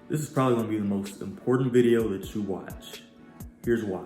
This is probably gonna be the most important video that you watch. Here's why.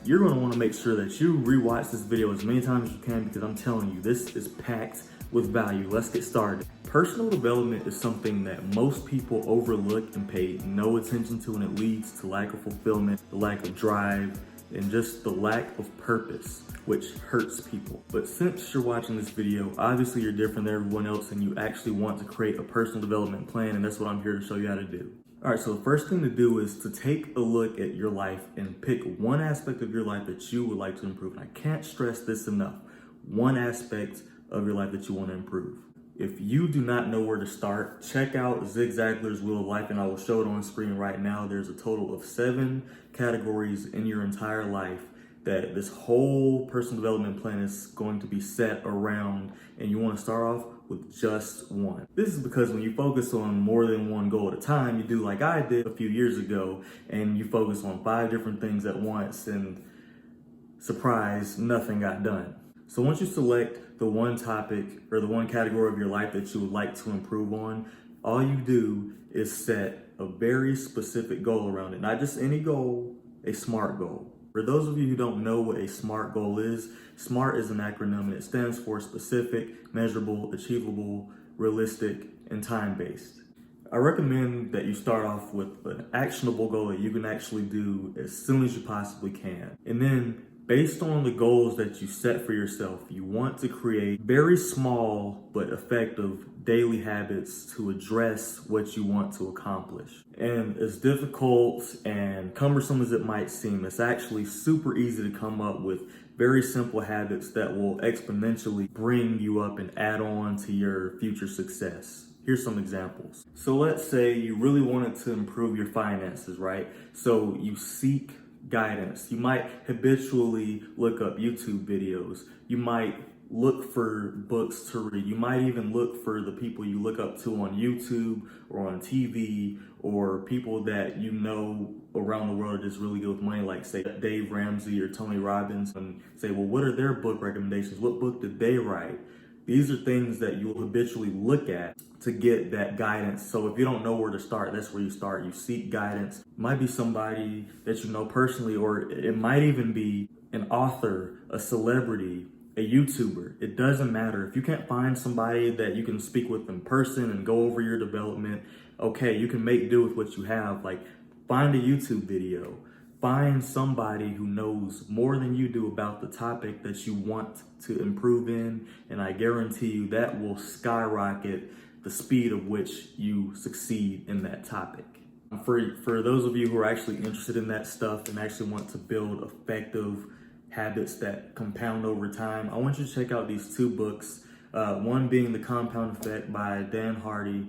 You're gonna wanna make sure that you rewatch this video as many times as you can because I'm telling you, this is packed with value. Let's get started. Personal development is something that most people overlook and pay no attention to, and it leads to lack of fulfillment, the lack of drive, and just the lack of purpose, which hurts people. But since you're watching this video, obviously you're different than everyone else and you actually want to create a personal development plan, and that's what I'm here to show you how to do. All right, so the first thing to do is to take a look at your life and pick one aspect of your life that you would like to improve. And I can't stress this enough. One aspect of your life that you want to improve. If you do not know where to start, check out Zig Ziglar's Wheel of Life, and I will show it on screen right now. There's a total of 7 categories in your entire life that this whole personal development plan is going to be set around, and you want to start off with just one. This is because when you focus on more than one goal at a time, you do like I did a few years ago, and you focus on 5 different things at once, and surprise, nothing got done. So once you select the one topic or the one category of your life that you would like to improve on, all you do is set a very specific goal around it. Not just any goal, a SMART goal. For those of you who don't know what a SMART goal is, SMART is an acronym and it stands for specific, measurable, achievable, realistic, and time-based. I recommend that you start off with an actionable goal that you can actually do as soon as you possibly can. And then based on the goals that you set for yourself, you want to create very small but effective daily habits to address what you want to accomplish. And as difficult and cumbersome as it might seem, it's actually super easy to come up with very simple habits that will exponentially bring you up and add on to your future success. Here's some examples. So let's say you really wanted to improve your finances, right? So you seek guidance. You might habitually look up YouTube videos. You might look for books to read. You might even look for the people you look up to on YouTube or on TV, or people that you know around the world are just really good with money, like say Dave Ramsey or Tony Robbins, and say, well, what are their book recommendations? What book did they write? These are things that you'll habitually look at to get that guidance. So if you don't know where to start, that's where you start. You seek guidance. It might be somebody that you know personally, or it might even be an author, a celebrity, a YouTuber. It doesn't matter. If you can't find somebody that you can speak with in person and go over your development, okay, you can make do with what you have. Like, find a YouTube video. Find somebody who knows more than you do about the topic that you want to improve in, and I guarantee you that will skyrocket the speed of which you succeed in that topic. For those of you who are actually interested in that stuff and actually want to build effective habits that compound over time, I want you to check out these 2 books. One being The Compound Effect by Dan Hardy.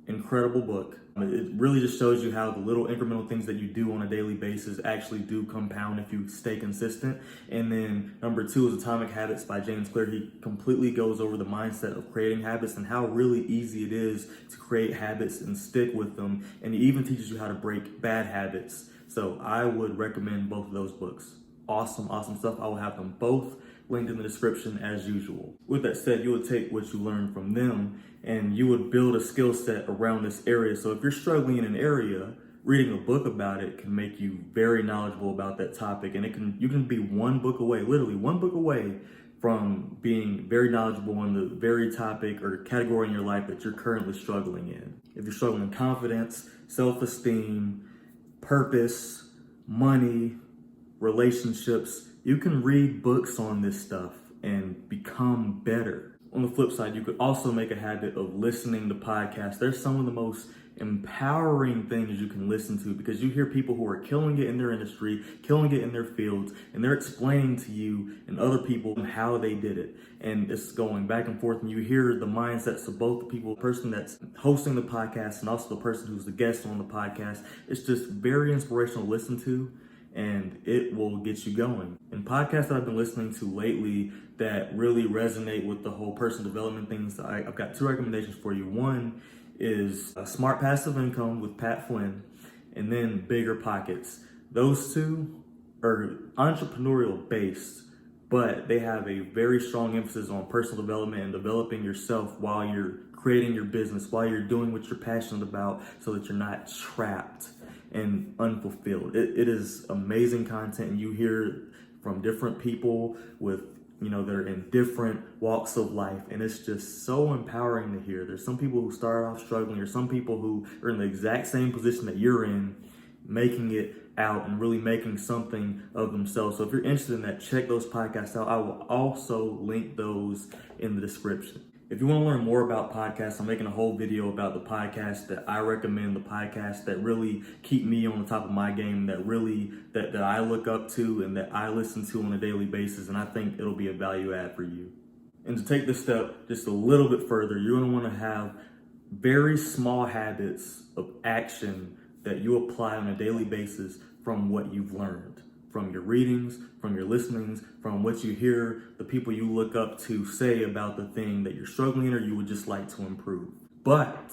Incredible book. It really just shows you how the little incremental things that you do on a daily basis actually do compound if you stay consistent. And then number 2 is Atomic Habits by James Clear. He completely goes over the mindset of creating habits and how really easy it is to create habits and stick with them. And he even teaches you how to break bad habits. So I would recommend both of those books. Awesome, awesome stuff. I will have them both linked in the description as usual. With that said, you would take what you learned from them and you would build a skill set around this area. So if you're struggling in an area, reading a book about it can make you very knowledgeable about that topic. And you can be one book away, literally one book away from being very knowledgeable on the very topic or category in your life that you're currently struggling in. If you're struggling in confidence, self-esteem, purpose, money, relationships, you can read books on this stuff and become better. On the flip side, you could also make a habit of listening to podcasts. They're some of the most empowering things you can listen to because you hear people who are killing it in their industry, killing it in their fields, and they're explaining to you and other people how they did it. And it's going back and forth, and you hear the mindsets of both the people, the person that's hosting the podcast and also the person who's the guest on the podcast. It's just very inspirational to listen to, and it will get you going. And podcasts that I've been listening to lately that really resonate with the whole personal development things, I've got 2 recommendations for you. One is Smart Passive Income with Pat Flynn, and then Bigger Pockets. Those 2 are entrepreneurial based, but they have a very strong emphasis on personal development and developing yourself while you're creating your business, while you're doing what you're passionate about, so that you're not trapped and unfulfilled. It is amazing content, and you hear from different people with, they're in different walks of life, and it's just so empowering to hear. There's some people who started off struggling, or some people who are in the exact same position that you're in, making it out and really making something of themselves. So if you're interested in that, check those podcasts out. I will also link those in the description. If you want to learn more about podcasts, I'm making a whole video about the podcasts that I recommend, the podcasts that really keep me on the top of my game, that I look up to and that I listen to on a daily basis, and I think it'll be a value add for you. And to take this step just a little bit further, you're going to want to have very small habits of action that you apply on a daily basis from what you've learned, from your readings, from your listenings, from what you hear the people you look up to say about the thing that you're struggling in or you would just like to improve. But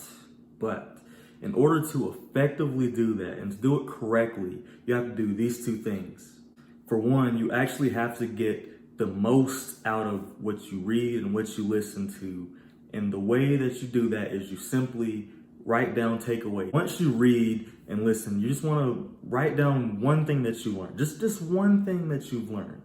in order to effectively do that and to do it correctly, you have to do these two things. For one, you actually have to get the most out of what you read and what you listen to. And the way that you do that is you simply write down takeaways. Once you read and listen, you just want to write down one thing that you learned. Just one thing that you've learned.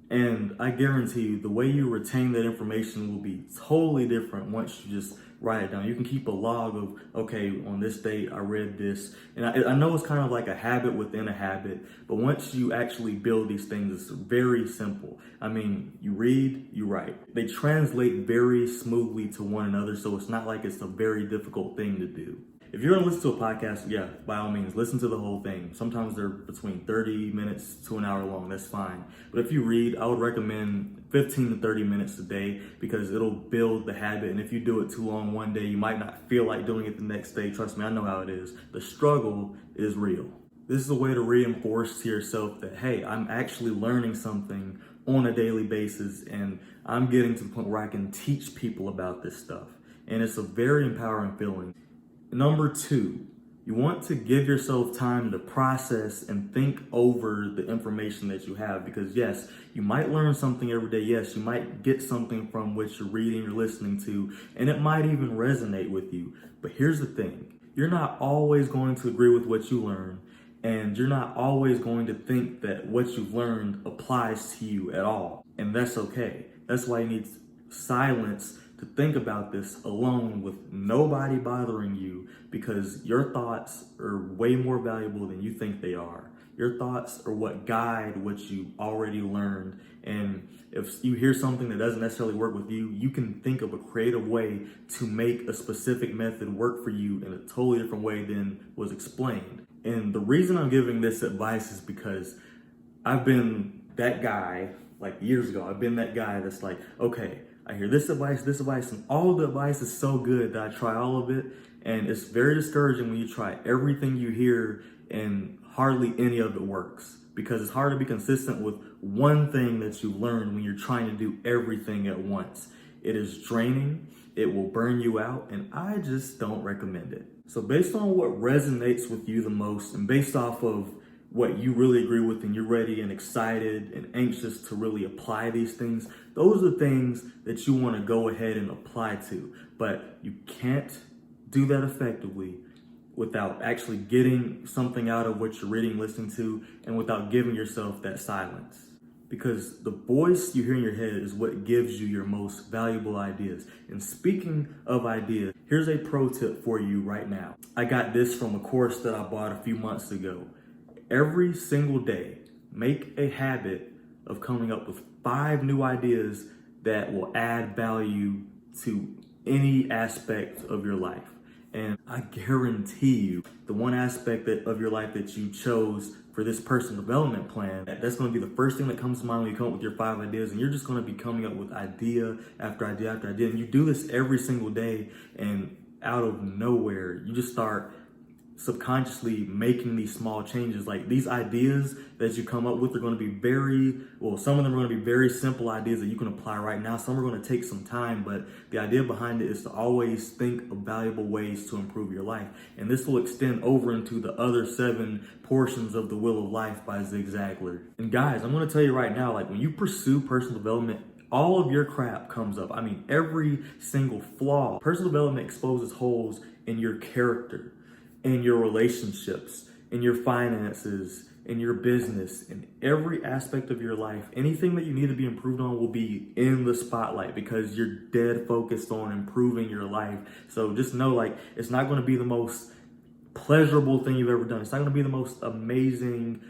And I guarantee you, the way you retain that information will be totally different once you just write it down. You can keep a log of, okay, on this date, I read this. And I know it's kind of like a habit within a habit, but once you actually build these things, it's very simple. I mean, you read, you write. They translate very smoothly to one another, so it's not like it's a very difficult thing to do. If you're gonna listen to a podcast, yeah, by all means, listen to the whole thing. Sometimes they're between 30 minutes to an hour long, that's fine. But if you read, I would recommend 15 to 30 minutes a day because it'll build the habit. And if you do it too long one day, you might not feel like doing it the next day. Trust me, I know how it is. The struggle is real. This is a way to reinforce to yourself that, hey, I'm actually learning something on a daily basis and I'm getting to the point where I can teach people about this stuff. And it's a very empowering feeling. Number two, you want to give yourself time to process and think over the information that you have, because yes, you might learn something every day. Yes, you might get something from what you're reading or listening to, and it might even resonate with you. But here's the thing, you're not always going to agree with what you learn, and you're not always going to think that what you've learned applies to you at all. And that's okay. That's why you need silence to think about this alone with nobody bothering you, because your thoughts are way more valuable than you think they are. Your thoughts are what guide what you already learned. And if you hear something that doesn't necessarily work with you, you can think of a creative way to make a specific method work for you in a totally different way than was explained. And the reason I'm giving this advice is because I've been that guy, like years ago, I've been that guy that's like, okay, I hear this advice, and all the advice is so good that I try all of it. And it's very discouraging when you try everything you hear and hardly any of it works, because it's hard to be consistent with one thing that you learned when you're trying to do everything at once. It is draining, it will burn you out, and I just don't recommend it. So based on what resonates with you the most, and based off of what you really agree with and you're ready and excited and anxious to really apply these things, those are the things that you want to go ahead and apply to. But you can't do that effectively without actually getting something out of what you're reading, listening to, and without giving yourself that silence. Because the voice you hear in your head is what gives you your most valuable ideas. And speaking of ideas, here's a pro tip for you right now. I got this from a course that I bought a few months ago. Every single day, make a habit of coming up with 5 new ideas that will add value to any aspect of your life. And I guarantee you, the one aspect of your life that you chose for this personal development plan, that's going to be the first thing that comes to mind when you come up with your 5 ideas, and you're just going to be coming up with idea after idea after idea. And you do this every single day, and out of nowhere, you just start subconsciously making these small changes. Like these ideas that you come up with are going to be some of them are going to be very simple ideas that you can apply right now. Some are going to take some time, but the idea behind it is to always think of valuable ways to improve your life. And this will extend over into the other 7 portions of the Wheel of Life by Zig Ziglar. And guys, I'm going to tell you right now, like when you pursue personal development, all of your crap comes up. I mean, every single flaw. Personal development exposes holes in your character, in your relationships, in your finances, in your business, in every aspect of your life. Anything that you need to be improved on will be in the spotlight because you're dead focused on improving your life. So just know, like, it's not going to be the most pleasurable thing you've ever done. It's not going to be the most amazing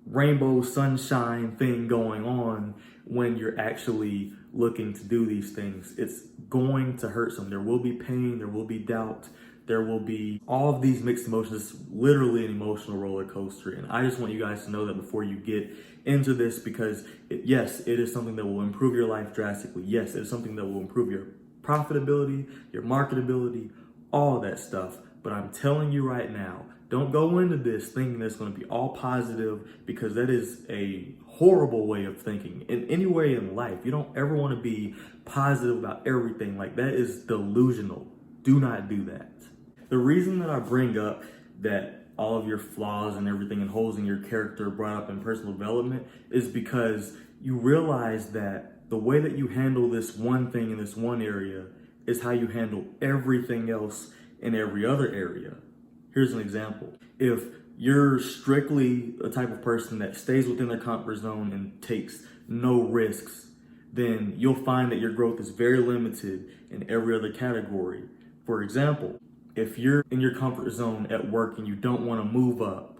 rainbow sunshine thing going on when you're actually looking to do these things. It's going to hurt some. There will be pain, there will be doubt, there will be all of these mixed emotions. It's literally an emotional roller coaster. And I just want you guys to know that before you get into this, because yes, it is something that will improve your life drastically. Yes, it is something that will improve your profitability, your marketability, all that stuff. But I'm telling you right now, don't go into this thinking that's going to be all positive, because that is a horrible way of thinking. In any way in life, you don't ever want to be positive about everything. Like, that is delusional. Do not do that. The reason that I bring up that all of your flaws and everything and holes in your character brought up in personal development is because you realize that the way that you handle this one thing in this one area is how you handle everything else in every other area. Here's an example. If you're strictly a type of person that stays within their comfort zone and takes no risks, then you'll find that your growth is very limited in every other category. For example, if you're in your comfort zone at work and you don't want to move up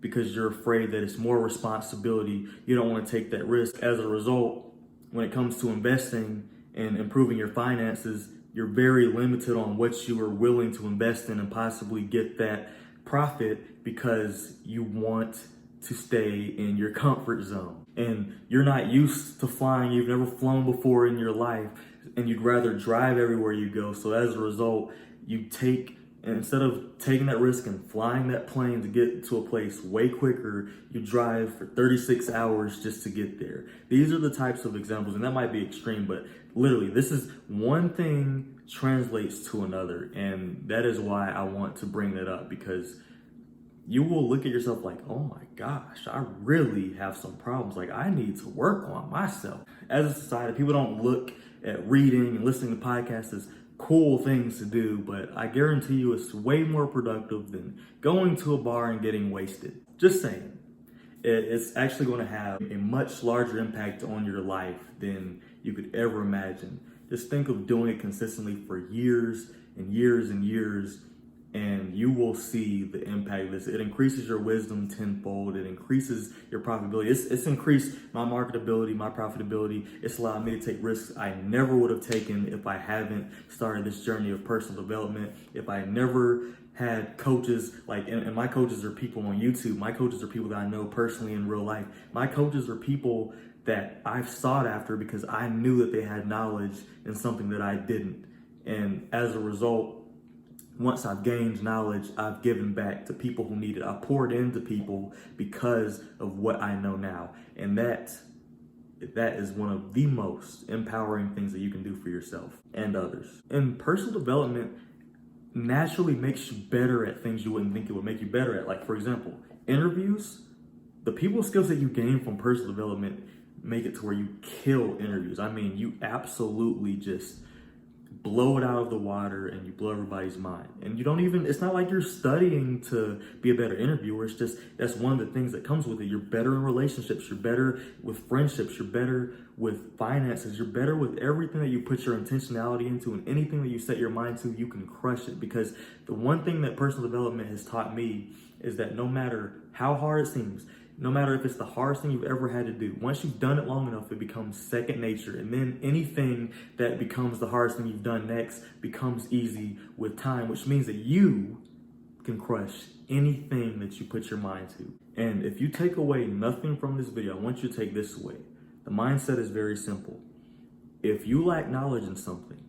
because you're afraid that it's more responsibility, you don't want to take that risk. As a result, when it comes to investing and improving your finances, you're very limited on what you are willing to invest in and possibly get that profit because you want to stay in your comfort zone. And you're not used to flying, you've never flown before in your life, and you'd rather drive everywhere you go. So as a result, instead of taking that risk and flying that plane to get to a place way quicker, you drive for 36 hours just to get there. These are the types of examples, and that might be extreme, but literally, this is one thing translates to another. And that is why I want to bring that up, because you will look at yourself like, oh my gosh, I really have some problems. Like, I need to work on myself. As a society, people don't look at reading and listening to podcasts as cool things to do, but I guarantee you it's way more productive than going to a bar and getting wasted. Just saying. It's actually going to have a much larger impact on your life than you could ever imagine. Just think of doing it consistently for years and years and years, and you will see the impact of this. It increases your wisdom tenfold. It increases your profitability. It's increased my marketability, my profitability. It's allowed me to take risks I never would have taken if I haven't started this journey of personal development. If I never had coaches, and my coaches are people on YouTube. My coaches are people that I know personally in real life. My coaches are people that I've sought after because I knew that they had knowledge in something that I didn't. And as a result, once I've gained knowledge, I've given back to people who need it. I poured into people because of what I know now. And that is one of the most empowering things that you can do for yourself and others. And personal development naturally makes you better at things you wouldn't think it would make you better at. Like, for example, interviews. The people skills that you gain from personal development make it to where you kill interviews. I mean, you absolutely just blow it out of the water and you blow everybody's mind. And it's not like you're studying to be a better interviewer. It's just, that's one of the things that comes with it. You're better in relationships. You're better with friendships. You're better with finances. You're better with everything that you put your intentionality into, and anything that you set your mind to, you can crush it. Because the one thing that personal development has taught me is that no matter how hard it seems, no matter if it's the hardest thing you've ever had to do, once you've done it long enough, it becomes second nature. And then anything that becomes the hardest thing you've done next becomes easy with time, which means that you can crush anything that you put your mind to. And if you take away nothing from this video, I want you to take this away. The mindset is very simple. If you lack knowledge in something,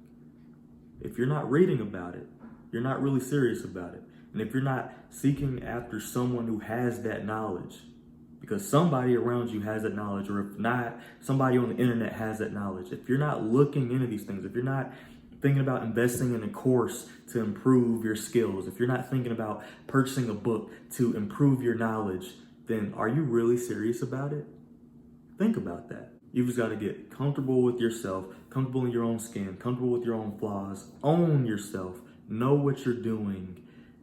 if you're not reading about it, you're not really serious about it. And if you're not seeking after someone who has that knowledge, because somebody around you has that knowledge, or if not, somebody on the internet has that knowledge. If you're not looking into these things, if you're not thinking about investing in a course to improve your skills, if you're not thinking about purchasing a book to improve your knowledge, then are you really serious about it? Think about that. You've just got to get comfortable with yourself, comfortable in your own skin, comfortable with your own flaws, own yourself, know what you're doing,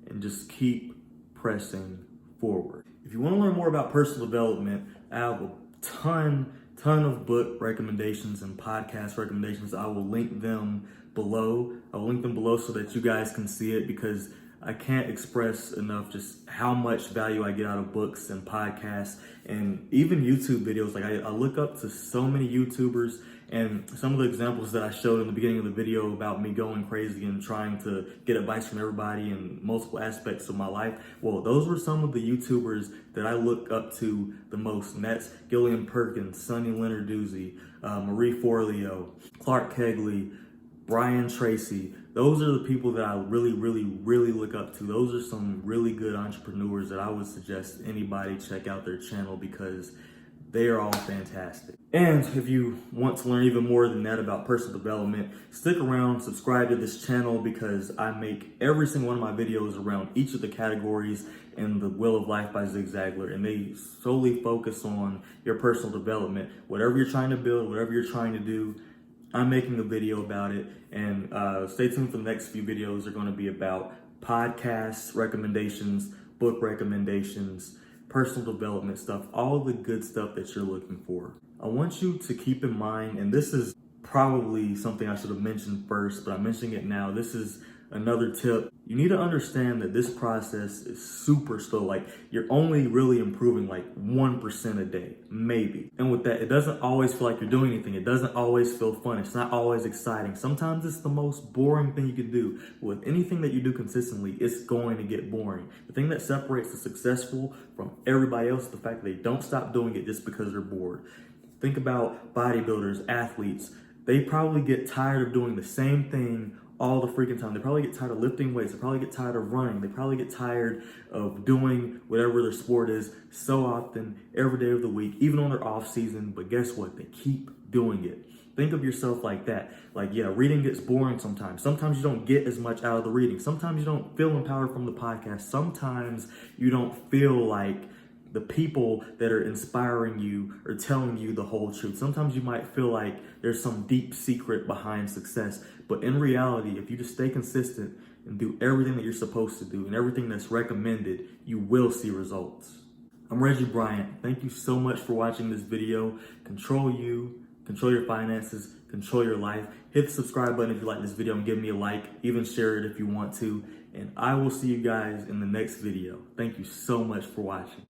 and just keep pressing forward. If you want to learn more about personal development, I have a ton of book recommendations and podcast recommendations. I will link them below. I'll link them below so that you guys can see it, because I can't express enough just how much value I get out of books and podcasts and even YouTube videos. Like I look up to so many YouTubers, and some of the examples that I showed in the beginning of the video about me going crazy and trying to get advice from everybody in multiple aspects of my life. Well, those were some of the YouTubers that I look up to the most. And that's Gillian Perkins, Sonny Leonarduzzi, Marie Forleo, Clark Kegley, Brian Tracy. Those are the people that I really look up to. Those are some really good entrepreneurs that I would suggest anybody check out their channel, because they are all fantastic. And if you want to learn even more than that about personal development, stick around, subscribe to this channel, because I make every single one of my videos around each of the categories in the Wheel of Life by Zig Ziglar, and they solely focus on your personal development. Whatever you're trying to build, whatever you're trying to do, I'm making a video about it. And stay tuned for the next few videos. Are going to be about podcast recommendations, book recommendations, personal development stuff, all the good stuff that you're looking for. I want you to keep in mind, and this is probably something I should have mentioned first, but I'm mentioning it now. This is another tip. You need to understand that this process is super slow. Like, you're only really improving like 1% a day, maybe. And with that, it doesn't always feel like you're doing anything. It doesn't always feel fun. It's not always exciting. Sometimes it's the most boring thing you can do. With anything that you do consistently, it's going to get boring. The thing that separates the successful from everybody else is the fact that they don't stop doing it just because they're bored. Think about bodybuilders, athletes. They probably get tired of doing the same thing all the freaking time. They probably get tired of lifting weights. They probably get tired of running. They probably get tired of doing whatever their sport is so often, every day of the week, even on their off season. But guess what? They keep doing it. Think of yourself like that. Like, yeah, reading gets boring sometimes. Sometimes you don't get as much out of the reading. Sometimes you don't feel empowered from the podcast. Sometimes you don't feel like the people that are inspiring you are telling you the whole truth. Sometimes you might feel like there's some deep secret behind success. But in reality, if you just stay consistent and do everything that you're supposed to do and everything that's recommended, you will see results. I'm Reggie Bryant. Thank you so much for watching this video. Control you, control your finances, control your life. Hit the subscribe button if you like this video and give me a like. Even share it if you want to. And I will see you guys in the next video. Thank you so much for watching.